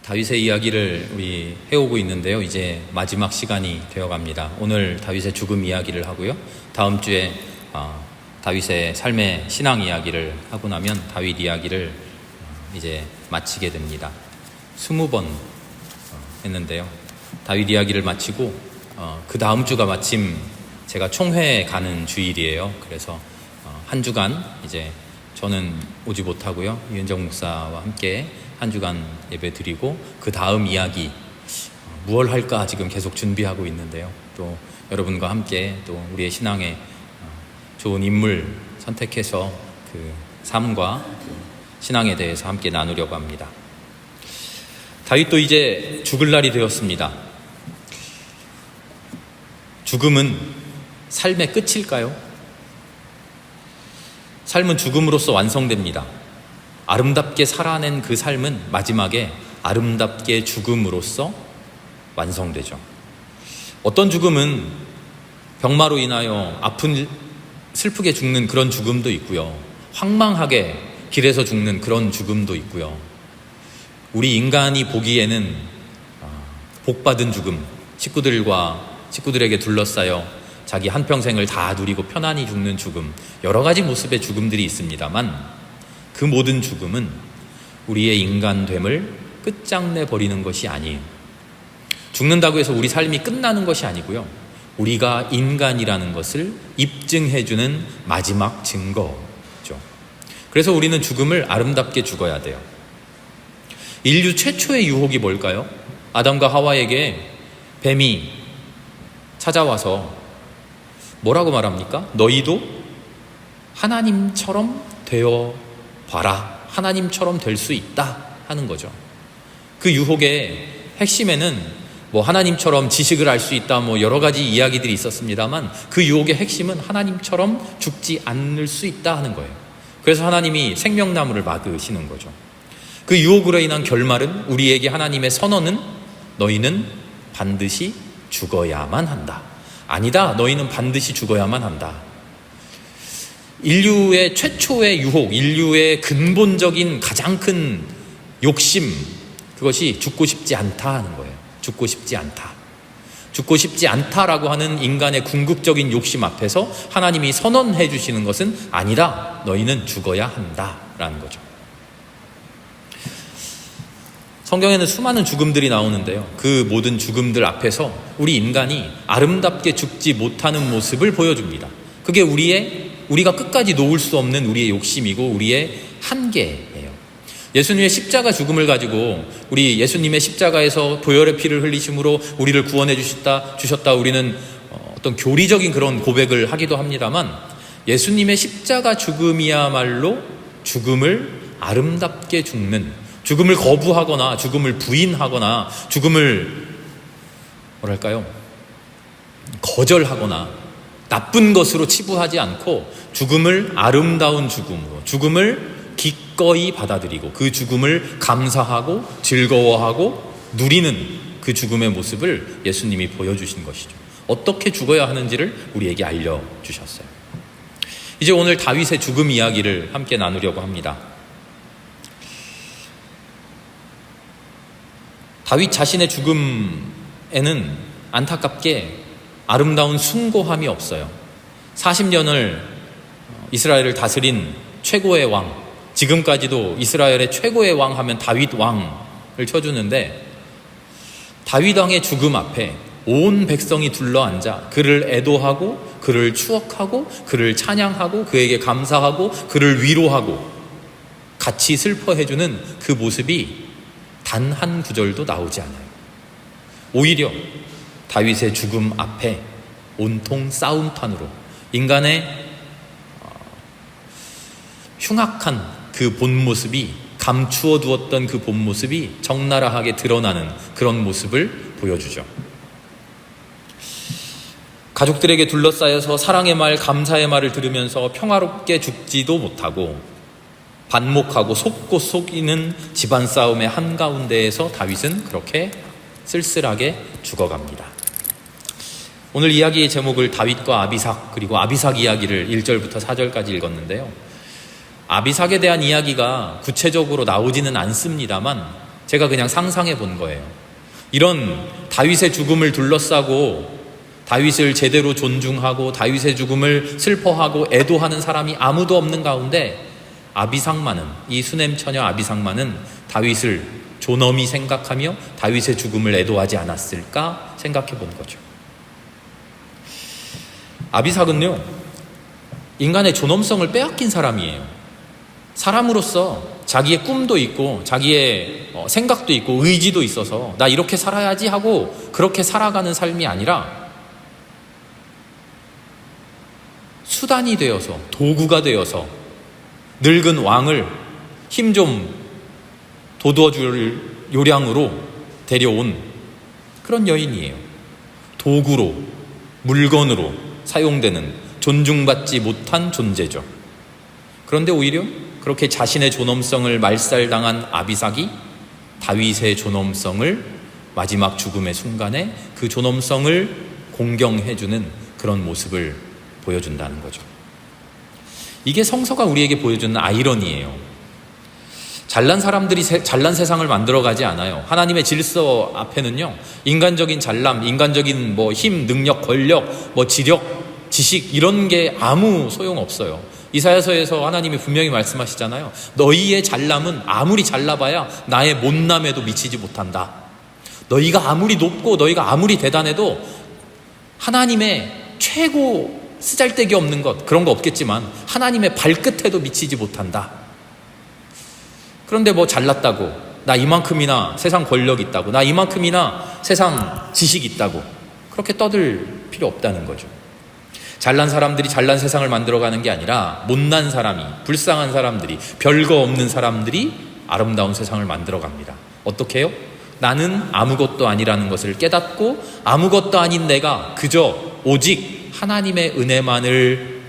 다윗의 이야기를 우리 해오고 있는데요. 이제 마지막 시간이 되어갑니다. 오늘 다윗의 죽음 이야기를 하고요. 다음 주에 다윗의 삶의 신앙 이야기를 하고 나면 다윗 이야기를 이제 마치게 됩니다. 20번 했는데요. 다윗 이야기를 마치고 그 다음 주가 마침 제가 총회에 가는 주일이에요. 그래서 한 주간 이제 저는 오지 못하고요. 이은정 목사와 함께 한 주간 예배 드리고 그 다음 이야기 무얼 할까 지금 계속 준비하고 있는데요. 또 여러분과 함께 또 우리의 신앙에 좋은 인물 선택해서 그 삶과 그 신앙에 대해서 함께 나누려고 합니다. 다윗도 이제 죽을 날이 되었습니다. 죽음은 삶의 끝일까요? 삶은 죽음으로써 완성됩니다. 아름답게 살아낸 그 삶은 마지막에 아름답게 죽음으로써 완성되죠. 어떤 죽음은 병마로 인하여 아픈 슬프게 죽는 그런 죽음도 있고요. 황망하게 길에서 죽는 그런 죽음도 있고요. 우리 인간이 보기에는 복받은 죽음, 식구들에게 둘러싸여 자기 한평생을 다 누리고 편안히 죽는 죽음, 여러 가지 모습의 죽음들이 있습니다만 그 모든 죽음은 우리의 인간됨을 끝장내 버리는 것이 아니에요. 죽는다고 해서 우리 삶이 끝나는 것이 아니고요. 우리가 인간이라는 것을 입증해주는 마지막 증거죠. 그래서 우리는 죽음을 아름답게 죽어야 돼요. 인류 최초의 유혹이 뭘까요? 아담과 하와에게 뱀이 찾아와서 뭐라고 말합니까? 너희도 하나님처럼 되어 봐라. 하나님처럼 될 수 있다 하는 거죠. 그 유혹의 핵심에는 하나님처럼 지식을 알 수 있다 여러 가지 이야기들이 있었습니다만 그 유혹의 핵심은 하나님처럼 죽지 않을 수 있다 하는 거예요. 그래서 하나님이 생명나무를 막으시는 거죠. 그 유혹으로 인한 결말은 우리에게 하나님의 선언은 너희는 반드시 죽어야만 한다. 아니다. 너희는 반드시 죽어야만 한다. 인류의 최초의 유혹, 인류의 근본적인 가장 큰 욕심, 그것이 죽고 싶지 않다 하는 거예요. 죽고 싶지 않다. 죽고 싶지 않다라고 하는 인간의 궁극적인 욕심 앞에서 하나님이 선언해 주시는 것은 아니다. 너희는 죽어야 한다라는 거죠. 성경에는 수많은 죽음들이 나오는데요. 그 모든 죽음들 앞에서 우리 인간이 아름답게 죽지 못하는 모습을 보여줍니다. 그게 우리가 끝까지 놓을 수 없는 우리의 욕심이고 우리의 한계예요. 예수님의 십자가 죽음을 가지고 우리 예수님의 십자가에서 보혈의 피를 흘리심으로 우리를 구원해 주셨다 우리는 어떤 교리적인 그런 고백을 하기도 합니다만 예수님의 십자가 죽음이야말로 죽음을 아름답게 죽는, 죽음을 거부하거나 죽음을 부인하거나 죽음을 거절하거나 나쁜 것으로 치부하지 않고 죽음을 아름다운 죽음으로, 죽음을 기꺼이 받아들이고 그 죽음을 감사하고 즐거워하고 누리는 그 죽음의 모습을 예수님이 보여주신 것이죠. 어떻게 죽어야 하는지를 우리에게 알려주셨어요. 이제 오늘 다윗의 죽음 이야기를 함께 나누려고 합니다. 다윗 자신의 죽음에는 안타깝게 아름다운 숭고함이 없어요. 40년을 이스라엘을 다스린 최고의 왕, 지금까지도 이스라엘의 최고의 왕 하면 다윗 왕을 쳐주는데 다윗 왕의 죽음 앞에 온 백성이 둘러앉아 그를 애도하고 그를 추억하고 그를 찬양하고 그에게 감사하고 그를 위로하고 같이 슬퍼해주는 그 모습이 단 한 구절도 나오지 않아요. 오히려 다윗의 죽음 앞에 온통 싸움판으로 인간의 흉악한 그 본 모습이, 감추어 두었던 그 본 모습이 적나라하게 드러나는 그런 모습을 보여주죠. 가족들에게 둘러싸여서 사랑의 말, 감사의 말을 들으면서 평화롭게 죽지도 못하고 반목하고 속고 속이는 집안 싸움의 한가운데에서 다윗은 그렇게 쓸쓸하게 죽어갑니다. 오늘 이야기의 제목을 다윗과 아비삭 그리고 아비삭 이야기를 1절부터 4절까지 읽었는데요. 아비삭에 대한 이야기가 구체적으로 나오지는 않습니다만 제가 그냥 상상해 본 거예요. 이런 다윗의 죽음을 둘러싸고 다윗을 제대로 존중하고 다윗의 죽음을 슬퍼하고 애도하는 사람이 아무도 없는 가운데 아비삭마는, 이 수넴 처녀 아비삭마는 다윗을 존엄히 생각하며 다윗의 죽음을 애도하지 않았을까 생각해 본 거죠. 아비삭은요, 인간의 존엄성을 빼앗긴 사람이에요. 사람으로서 자기의 꿈도 있고 자기의 생각도 있고 의지도 있어서 나 이렇게 살아야지 하고 그렇게 살아가는 삶이 아니라 수단이 되어서, 도구가 되어서 늙은 왕을 힘 좀 돋워줄 요량으로 데려온 그런 여인이에요. 도구로, 물건으로 사용되는 존중받지 못한 존재죠. 그런데 오히려 그렇게 자신의 존엄성을 말살당한 아비삭이 다윗의 존엄성을 마지막 죽음의 순간에 그 존엄성을 공경해주는 그런 모습을 보여준다는 거죠. 이게 성서가 우리에게 보여주는 아이러니예요. 잘난 사람들이 잘난 세상을 만들어가지 않아요. 하나님의 질서 앞에는요, 인간적인 잘남, 인간적인 힘, 능력, 권력, 지력, 지식 이런 게 아무 소용없어요. 이사야서에서 하나님이 분명히 말씀하시잖아요. 너희의 잘남은 아무리 잘나봐야 나의 못남에도 미치지 못한다. 너희가 아무리 높고 너희가 아무리 대단해도 하나님의 최고 쓰잘데기 없는 것, 그런 거 없겠지만 하나님의 발끝에도 미치지 못한다. 그런데 잘났다고, 나 이만큼이나 세상 권력 있다고, 나 이만큼이나 세상 지식 있다고 그렇게 떠들 필요 없다는 거죠. 잘난 사람들이 잘난 세상을 만들어가는 게 아니라 못난 사람이, 불쌍한 사람들이, 별거 없는 사람들이 아름다운 세상을 만들어갑니다. 어떻게 해요? 나는 아무것도 아니라는 것을 깨닫고 아무것도 아닌 내가 그저 오직 하나님의 은혜만을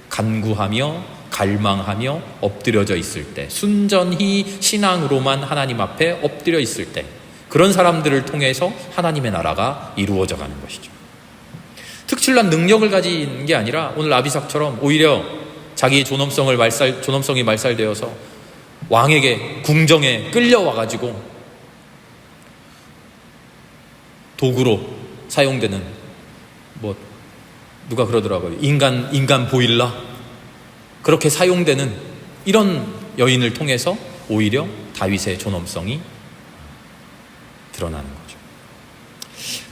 간구하며 갈망하며 엎드려져 있을 때, 순전히 신앙으로만 하나님 앞에 엎드려 있을 때, 그런 사람들을 통해서 하나님의 나라가 이루어져 가는 것이죠. 특출난 능력을 가진 게 아니라 오늘 아비삭처럼 오히려 자기의 존엄성이 말살되어서 왕에게, 궁정에 끌려와가지고 도구로 사용되는, 누가 그러더라고요. 인간 보일러? 그렇게 사용되는 이런 여인을 통해서 오히려 다윗의 존엄성이 드러나는 거죠.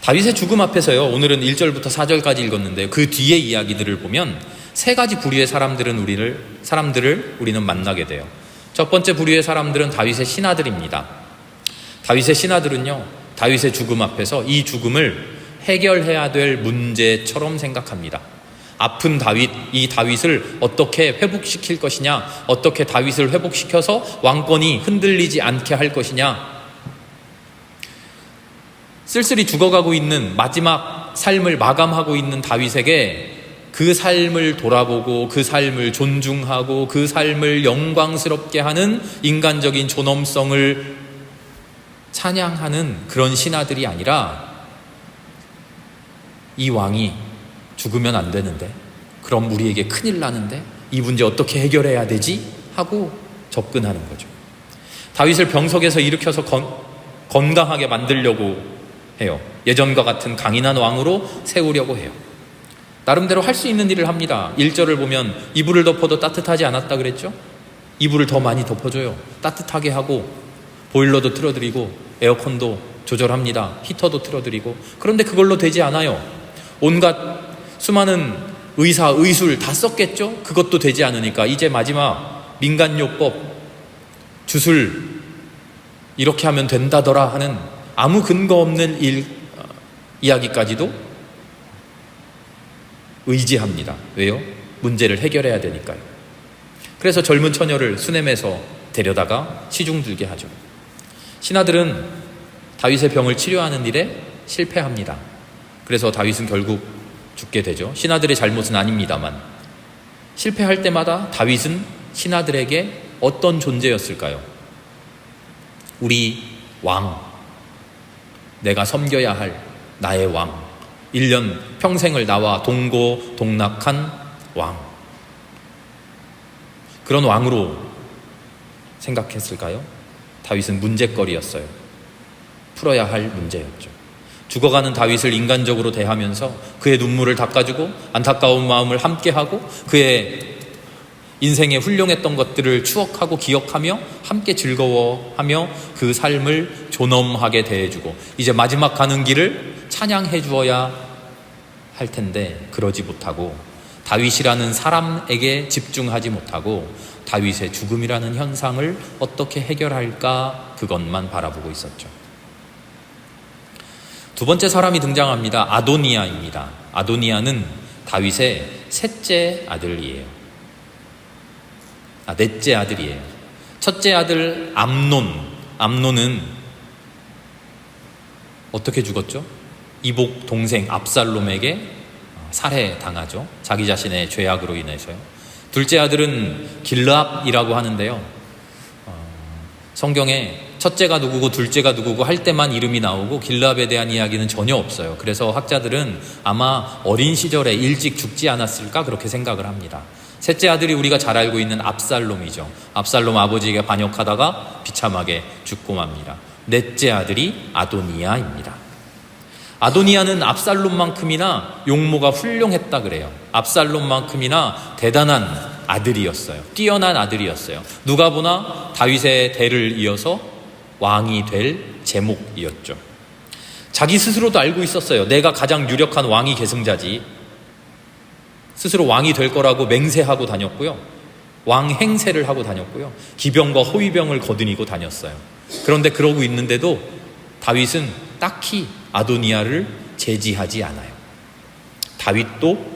다윗의 죽음 앞에서요, 오늘은 1절부터 4절까지 읽었는데요, 그 뒤의 이야기들을 보면 세 가지 부류의 사람들을 우리는 만나게 돼요. 첫 번째 부류의 사람들은 다윗의 신하들입니다. 다윗의 신하들은요, 다윗의 죽음 앞에서 이 죽음을 해결해야 될 문제처럼 생각합니다. 아픈 다윗, 이 다윗을 어떻게 회복시킬 것이냐, 어떻게 다윗을 회복시켜서 왕권이 흔들리지 않게 할 것이냐, 쓸쓸히 죽어가고 있는 마지막 삶을 마감하고 있는 다윗에게 그 삶을 돌아보고 그 삶을 존중하고 그 삶을 영광스럽게 하는 인간적인 존엄성을 찬양하는 그런 신하들이 아니라, 이 왕이 죽으면 안 되는데, 그럼 우리에게 큰일 나는데 이 문제 어떻게 해결해야 되지? 하고 접근하는 거죠. 다윗을 병석에서 일으켜서 건강하게 만들려고 해요. 예전과 같은 강인한 왕으로 세우려고 해요. 나름대로 할 수 있는 일을 합니다. 1절을 보면 이불을 덮어도 따뜻하지 않았다 그랬죠? 이불을 더 많이 덮어줘요. 따뜻하게 하고, 보일러도 틀어드리고, 에어컨도 조절합니다. 히터도 틀어드리고. 그런데 그걸로 되지 않아요. 온갖 수많은 의사, 의술 다 썼겠죠? 그것도 되지 않으니까 이제 마지막 민간요법, 주술 이렇게 하면 된다더라 하는 아무 근거 없는 이야기까지도 의지합니다. 왜요? 문제를 해결해야 되니까요. 그래서 젊은 처녀를 수넴에서 데려다가 시중 들게 하죠. 신하들은 다윗의 병을 치료하는 일에 실패합니다. 그래서 다윗은 결국 죽게 되죠. 신하들의 잘못은 아닙니다만, 실패할 때마다 다윗은 신하들에게 어떤 존재였을까요? 우리 왕, 내가 섬겨야 할 나의 왕, 1년 평생을 나와 동고동락한 왕, 그런 왕으로 생각했을까요? 다윗은 문제거리였어요. 풀어야 할 문제였죠. 죽어가는 다윗을 인간적으로 대하면서 그의 눈물을 닦아주고 안타까운 마음을 함께하고 그의 인생에 훌륭했던 것들을 추억하고 기억하며 함께 즐거워하며 그 삶을 존엄하게 대해주고 이제 마지막 가는 길을 찬양해 주어야 할 텐데 그러지 못하고 다윗이라는 사람에게 집중하지 못하고 다윗의 죽음이라는 현상을 어떻게 해결할까 그것만 바라보고 있었죠. 두 번째 사람이 등장합니다. 아도니아입니다. 아도니아는 다윗의 넷째 아들이에요. 첫째 아들 암논은 어떻게 죽었죠? 이복 동생 압살롬에게 살해당하죠. 자기 자신의 죄악으로 인해서요. 둘째 아들은 길르압이라고 하는데요. 성경에 첫째가 누구고 둘째가 누구고 할 때만 이름이 나오고 길르압에 대한 이야기는 전혀 없어요. 그래서 학자들은 아마 어린 시절에 일찍 죽지 않았을까 그렇게 생각을 합니다. 셋째 아들이 우리가 잘 알고 있는 압살롬이죠. 압살롬 아버지에게 반역하다가 비참하게 죽고 맙니다. 넷째 아들이 아도니아입니다. 아도니아는 압살롬만큼이나 용모가 훌륭했다 그래요. 압살롬만큼이나 대단한 아들이었어요. 뛰어난 아들이었어요. 누가 보나 다윗의 대를 이어서 왕이 될 제목이었죠. 자기 스스로도 알고 있었어요. 내가 가장 유력한 왕위 계승자지. 스스로 왕이 될 거라고 맹세하고 다녔고요. 왕 행세를 하고 다녔고요. 기병과 호위병을 거느리고 다녔어요. 그런데 그러고 있는데도 다윗은 딱히 아도니아를 제지하지 않아요. 다윗도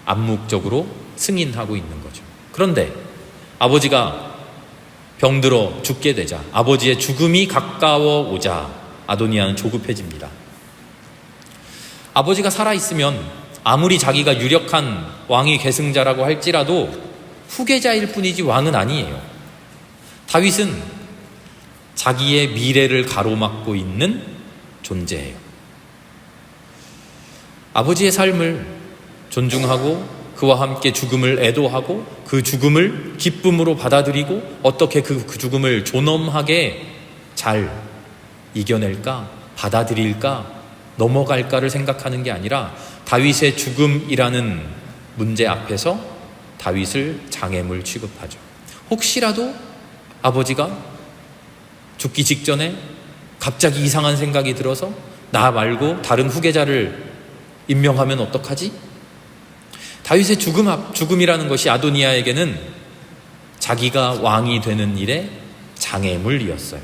암묵적으로 승인하고 있는 거죠. 그런데 아버지가 병들어 죽게 되자 아버지의 죽음이 가까워 오자 아도니아는 조급해집니다. 아버지가 살아있으면 아무리 자기가 유력한 왕위 계승자라고 할지라도 후계자일 뿐이지 왕은 아니에요. 다윗은 자기의 미래를 가로막고 있는 존재예요. 아버지의 삶을 존중하고 그와 함께 죽음을 애도하고 그 죽음을 기쁨으로 받아들이고 어떻게 그 죽음을 존엄하게 잘 이겨낼까, 받아들일까, 넘어갈까를 생각하는 게 아니라 다윗의 죽음이라는 문제 앞에서 다윗을 장애물 취급하죠. 혹시라도 아버지가 죽기 직전에 갑자기 이상한 생각이 들어서 나 말고 다른 후계자를 임명하면 어떡하지? 다윗의 죽음이라는 것이 아도니아에게는 자기가 왕이 되는 일에 장애물이었어요.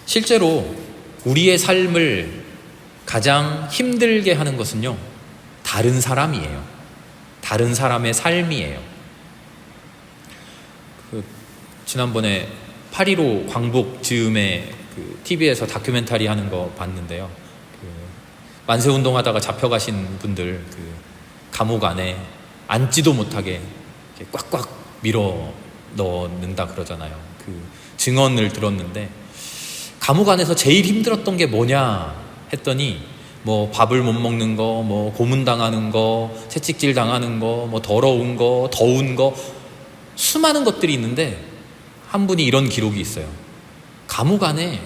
실제로 우리의 삶을 가장 힘들게 하는 것은요, 다른 사람이에요. 다른 사람의 삶이에요. 지난번에 8.15 광복 즈음에 TV에서 다큐멘터리 하는 거 봤는데요. 만세운동 하다가 잡혀가신 분들 감옥 안에 앉지도 못하게 꽉꽉 밀어 넣는다 그러잖아요. 증언을 들었는데 감옥 안에서 제일 힘들었던 게 뭐냐 했더니 뭐 밥을 못 먹는 거, 뭐 고문당하는 거, 채찍질 당하는 거, 뭐 더러운 거, 더운 거, 수많은 것들이 있는데 한 분이 이런 기록이 있어요. 감옥 안에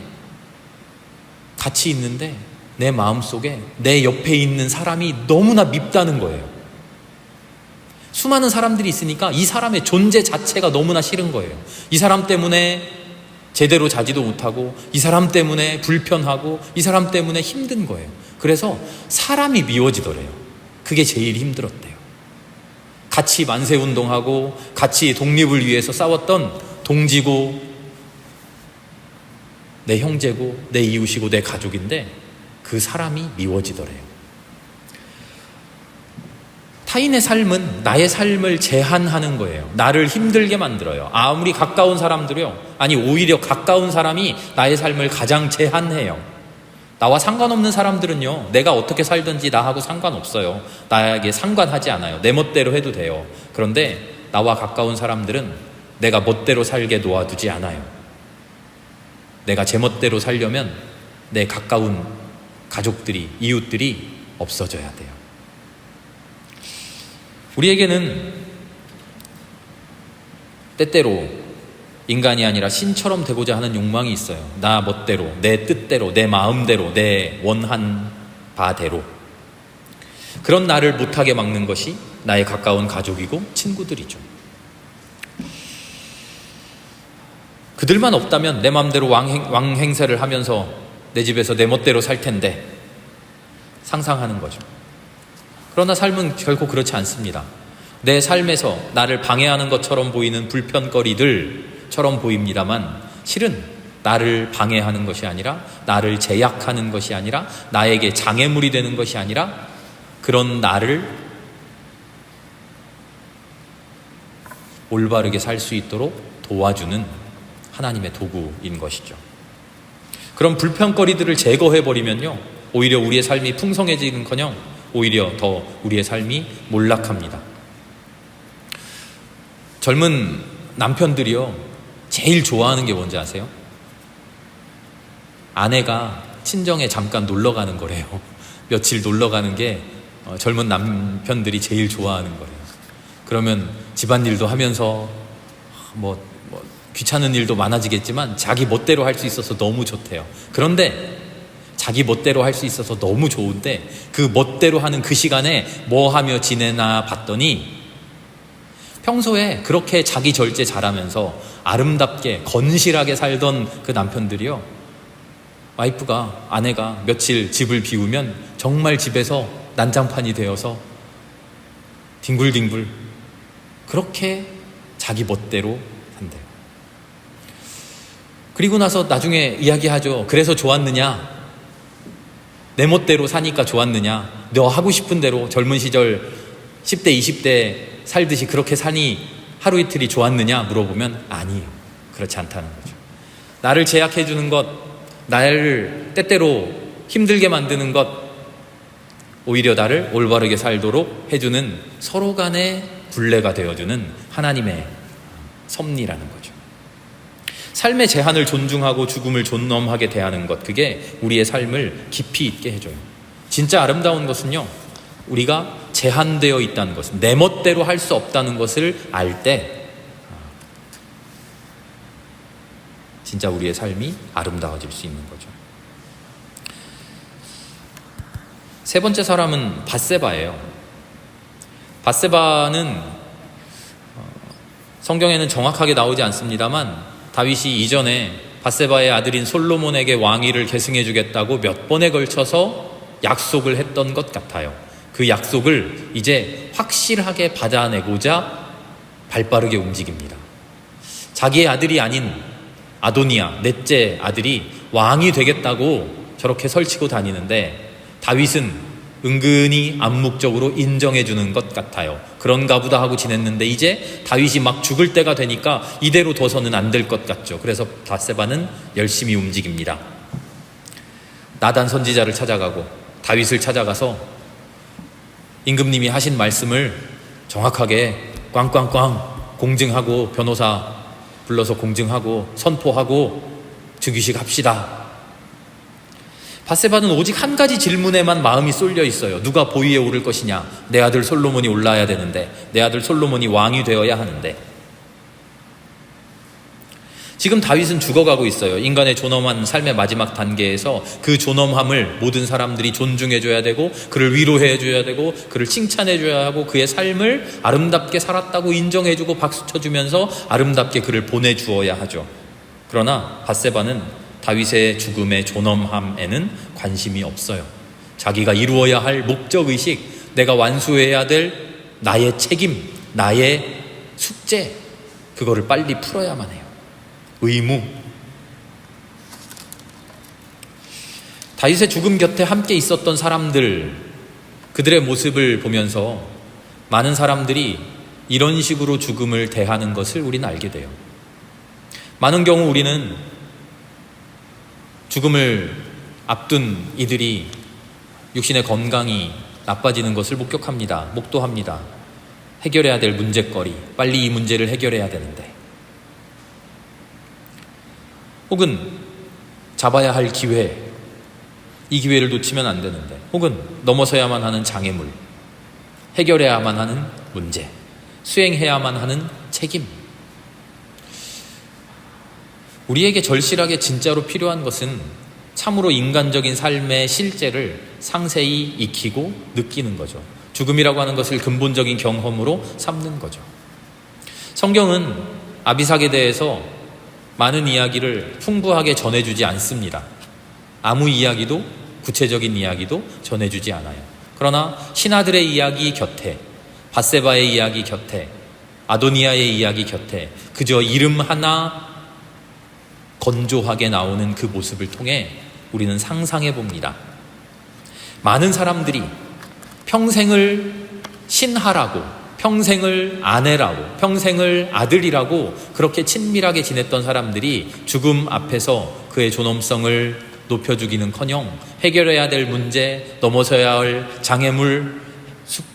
같이 있는데 내 마음속에 내 옆에 있는 사람이 너무나 밉다는 거예요. 수많은 사람들이 있으니까 이 사람의 존재 자체가 너무나 싫은 거예요. 이 사람 때문에 제대로 자지도 못하고 이 사람 때문에 불편하고 이 사람 때문에 힘든 거예요. 그래서 사람이 미워지더래요. 그게 제일 힘들었대요. 같이 만세운동하고 같이 독립을 위해서 싸웠던 동지고 내 형제고 내 이웃이고 내 가족인데 그 사람이 미워지더래요. 타인의 삶은 나의 삶을 제한하는 거예요. 나를 힘들게 만들어요. 아무리 가까운 사람들이요. 아니 오히려 가까운 사람이 나의 삶을 가장 제한해요. 나와 상관없는 사람들은요. 내가 어떻게 살든지 나하고 상관없어요. 나에게 상관하지 않아요. 내 멋대로 해도 돼요. 그런데 나와 가까운 사람들은 내가 멋대로 살게 놓아두지 않아요. 내가 제 멋대로 살려면 내 가까운 가족들이, 이웃들이 없어져야 돼요. 우리에게는 때때로 인간이 아니라 신처럼 되고자 하는 욕망이 있어요. 나 멋대로, 내 뜻대로, 내 마음대로, 내 원한 바대로. 그런 나를 못하게 막는 것이 나의 가까운 가족이고 친구들이죠. 그들만 없다면 내 마음대로 왕행세를 하면서 내 집에서 내 멋대로 살 텐데 상상하는 거죠. 그러나 삶은 결코 그렇지 않습니다. 내 삶에서 나를 방해하는 것처럼 보이는 불편거리들처럼 보입니다만 실은 나를 방해하는 것이 아니라, 나를 제약하는 것이 아니라, 나에게 장애물이 되는 것이 아니라 그런 나를 올바르게 살 수 있도록 도와주는 하나님의 도구인 것이죠. 그런 불편거리들을 제거해버리면요, 오히려 우리의 삶이 풍성해지는커녕 오히려 더 우리의 삶이 몰락합니다. 젊은 남편들이요, 제일 좋아하는 게 뭔지 아세요? 아내가 친정에 잠깐 놀러 가는 거래요. 며칠 놀러 가는 게 젊은 남편들이 제일 좋아하는 거래요. 그러면 집안일도 하면서 귀찮은 일도 많아지겠지만 자기 멋대로 할 수 있어서 너무 좋대요. 그런데 자기 멋대로 할 수 있어서 너무 좋은데 그 멋대로 하는 그 시간에 뭐 하며 지내나 봤더니 평소에 그렇게 자기 절제 잘하면서 아름답게 건실하게 살던 그 남편들이요, 와이프가, 아내가 며칠 집을 비우면 정말 집에서 난장판이 되어서 뒹굴뒹굴 그렇게 자기 멋대로 산대요. 그리고 나서 나중에 이야기하죠. 그래서 좋았느냐? 내 멋대로 사니까 좋았느냐? 너 하고 싶은 대로 젊은 시절 10대 20대 살듯이 그렇게 사니 하루 이틀이 좋았느냐 물어보면 아니에요. 그렇지 않다는 거죠. 나를 제약해 주는 것, 나를 때때로 힘들게 만드는 것, 오히려 나를 올바르게 살도록 해주는 서로 간의 굴레가 되어주는 하나님의 섭리라는 거죠. 삶의 제한을 존중하고 죽음을 존엄하게 대하는 것, 그게 우리의 삶을 깊이 있게 해줘요. 진짜 아름다운 것은요, 우리가 제한되어 있다는 것, 내 멋대로 할 수 없다는 것을 알 때 진짜 우리의 삶이 아름다워질 수 있는 거죠. 세 번째 사람은 밧세바예요. 밧세바는 성경에는 정확하게 나오지 않습니다만 다윗이 이전에 밧세바의 아들인 솔로몬에게 왕위를 계승해 주겠다고 몇 번에 걸쳐서 약속을 했던 것 같아요. 그 약속을 이제 확실하게 받아내고자 발빠르게 움직입니다. 자기의 아들이 아닌 아도니아, 넷째 아들이 왕이 되겠다고 저렇게 설치고 다니는데 다윗은 은근히 암묵적으로 인정해 주는 것 같아요. 그런가 보다 하고 지냈는데 이제 다윗이 막 죽을 때가 되니까 이대로 둬서는 안 될 것 같죠. 그래서 밧세바는 열심히 움직입니다. 나단 선지자를 찾아가고 다윗을 찾아가서 임금님이 하신 말씀을 정확하게 꽝꽝꽝 공증하고, 변호사 불러서 공증하고 선포하고 즉위식 합시다. 밧세바는 오직 한 가지 질문에만 마음이 쏠려 있어요. 누가 보위에 오를 것이냐? 내 아들 솔로몬이 올라야 되는데, 내 아들 솔로몬이 왕이 되어야 하는데. 지금 다윗은 죽어가고 있어요. 인간의 존엄한 삶의 마지막 단계에서 그 존엄함을 모든 사람들이 존중해줘야 되고, 그를 위로해줘야 되고, 그를 칭찬해줘야 하고, 그의 삶을 아름답게 살았다고 인정해주고 박수 쳐주면서 아름답게 그를 보내주어야 하죠. 그러나 밧세바는 다윗의 죽음의 존엄함에는 관심이 없어요. 자기가 이루어야 할 목적의식, 내가 완수해야 될 나의 책임, 나의 숙제, 그거를 빨리 풀어야만 해요. 의무. 다윗의 죽음 곁에 함께 있었던 사람들, 그들의 모습을 보면서 많은 사람들이 이런 식으로 죽음을 대하는 것을 우리는 알게 돼요. 많은 경우 우리는 죽음을 앞둔 이들이 육신의 건강이 나빠지는 것을 목격합니다. 목도합니다. 해결해야 될 문제거리, 빨리 이 문제를 해결해야 되는데, 혹은 잡아야 할 기회, 이 기회를 놓치면 안 되는데, 혹은 넘어서야만 하는 장애물, 해결해야만 하는 문제, 수행해야만 하는 책임. 우리에게 절실하게 진짜로 필요한 것은 참으로 인간적인 삶의 실제를 상세히 익히고 느끼는 거죠. 죽음이라고 하는 것을 근본적인 경험으로 삼는 거죠. 성경은 아비삭에 대해서 많은 이야기를 풍부하게 전해주지 않습니다. 아무 이야기도, 구체적인 이야기도 전해주지 않아요. 그러나 신하들의 이야기 곁에, 밧세바의 이야기 곁에, 아도니아의 이야기 곁에 그저 이름 하나 건조하게 나오는 그 모습을 통해 우리는 상상해 봅니다. 많은 사람들이 평생을 신하라고, 평생을 아내라고, 평생을 아들이라고 그렇게 친밀하게 지냈던 사람들이 죽음 앞에서 그의 존엄성을 높여주기는커녕 해결해야 될 문제, 넘어서야 할 장애물,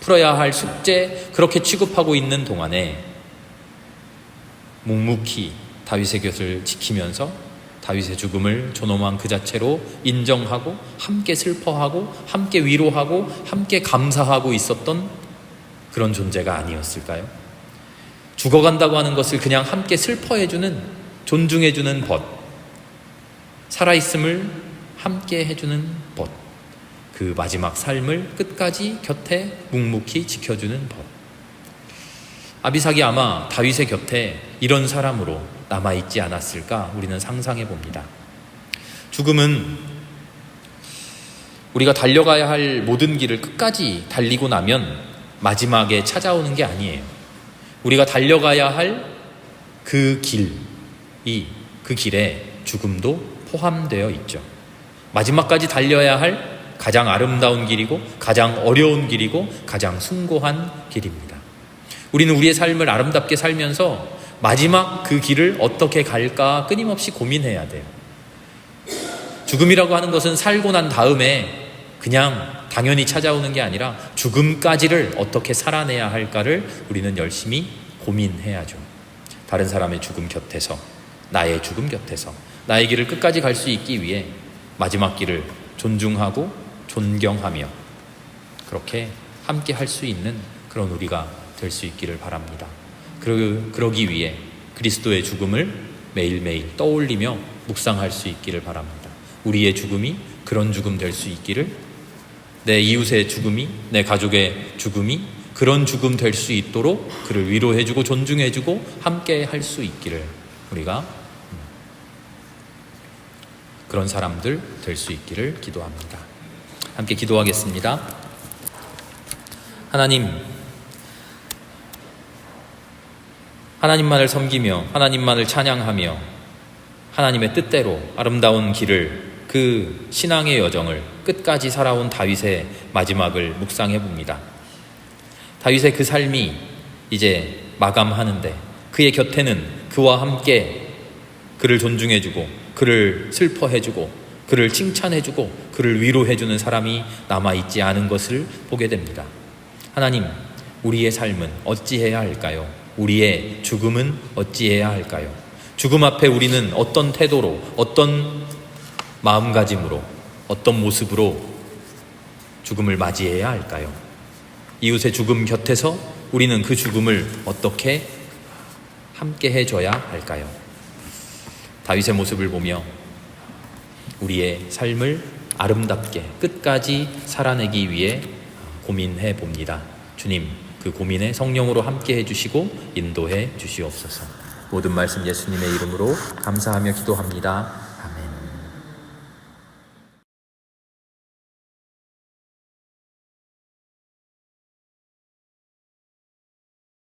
풀어야 할 숙제, 그렇게 취급하고 있는 동안에 묵묵히 다윗의 곁을 지키면서 다윗의 죽음을 존엄한 그 자체로 인정하고 함께 슬퍼하고 함께 위로하고 함께 감사하고 있었던 그런 존재가 아니었을까요? 죽어간다고 하는 것을 그냥 함께 슬퍼해주는, 존중해주는 벗, 살아있음을 함께 해주는 벗, 그 마지막 삶을 끝까지 곁에 묵묵히 지켜주는 벗. 아비삭이 아마 다윗의 곁에 이런 사람으로 남아있지 않았을까 우리는 상상해 봅니다. 죽음은 우리가 달려가야 할 모든 길을 끝까지 달리고 나면 마지막에 찾아오는 게 아니에요. 우리가 달려가야 할 그 길이, 그 길에 죽음도 포함되어 있죠. 마지막까지 달려야 할 가장 아름다운 길이고 가장 어려운 길이고 가장 숭고한 길입니다. 우리는 우리의 삶을 아름답게 살면서 마지막 그 길을 어떻게 갈까 끊임없이 고민해야 돼요. 죽음이라고 하는 것은 살고 난 다음에 그냥 당연히 찾아오는 게 아니라 죽음까지를 어떻게 살아내야 할까를 우리는 열심히 고민해야죠. 다른 사람의 죽음 곁에서, 나의 죽음 곁에서 나의 길을 끝까지 갈 수 있기 위해 마지막 길을 존중하고 존경하며 그렇게 함께 할 수 있는 그런 우리가 될 수 있기를 바랍니다. 그러기 위해 그리스도의 죽음을 매일매일 떠올리며 묵상할 수 있기를 바랍니다. 우리의 죽음이 그런 죽음 될 수 있기를, 내 이웃의 죽음이, 내 가족의 죽음이 그런 죽음 될 수 있도록 그를 위로해주고 존중해주고 함께 할 수 있기를 우리가 그런 사람들 될 수 있기를 기도합니다. 함께 기도하겠습니다. 하나님만을 섬기며 하나님만을 찬양하며 하나님의 뜻대로 아름다운 길을, 그 신앙의 여정을 끝까지 살아온 다윗의 마지막을 묵상해 봅니다. 다윗의 그 삶이 이제 마감하는데 그의 곁에는 그와 함께 그를 존중해주고 그를 슬퍼해주고 그를 칭찬해주고 그를 위로해주는 사람이 남아있지 않은 것을 보게 됩니다. 하나님, 우리의 삶은 어찌해야 할까요? 우리의 죽음은 어찌해야 할까요? 죽음 앞에 우리는 어떤 태도로, 어떤 마음가짐으로, 어떤 모습으로 죽음을 맞이해야 할까요? 이웃의 죽음 곁에서 우리는 그 죽음을 어떻게 함께 해줘야 할까요? 다윗의 모습을 보며 우리의 삶을 아름답게 끝까지 살아내기 위해 고민해 봅니다. 주님, 그 고민에 성령으로 함께 해주시고 인도해 주시옵소서. 모든 말씀 예수님의 이름으로 감사하며 기도합니다.